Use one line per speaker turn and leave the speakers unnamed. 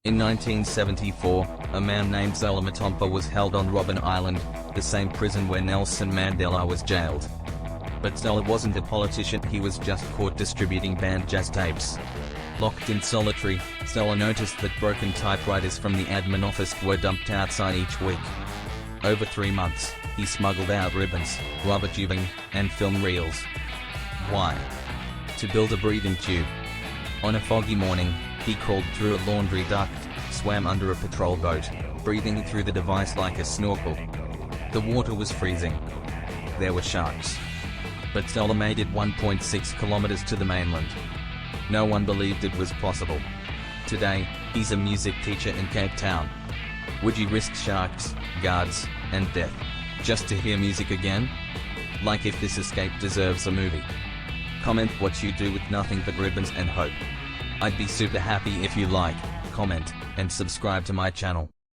In 1974, a man named Zola Matompa was held on Robben Island, the same prison where Nelson Mandela was jailed. But Zola wasn't a politician, he was just caught distributing banned jazz tapes. Locked in solitary, Zola noticed that broken typewriters from the admin office were dumped outside each week. Over 3 months, he smuggled out ribbons, rubber tubing, and film reels. Why? To build a breathing tube. On a foggy morning, he crawled through a laundry duct, swam under a patrol boat, breathing through the device like a snorkel. The water was freezing. There were sharks. But Zola made it 1.6 kilometers to the mainland. No one believed it was possible. Today, he's a music teacher in Cape Town. Would you risk sharks, guards, and death just to hear music again? Like if this escape deserves a movie. Comment what you do with nothing but ribbons and hope. I'd be super happy if you like, comment, and subscribe to my channel.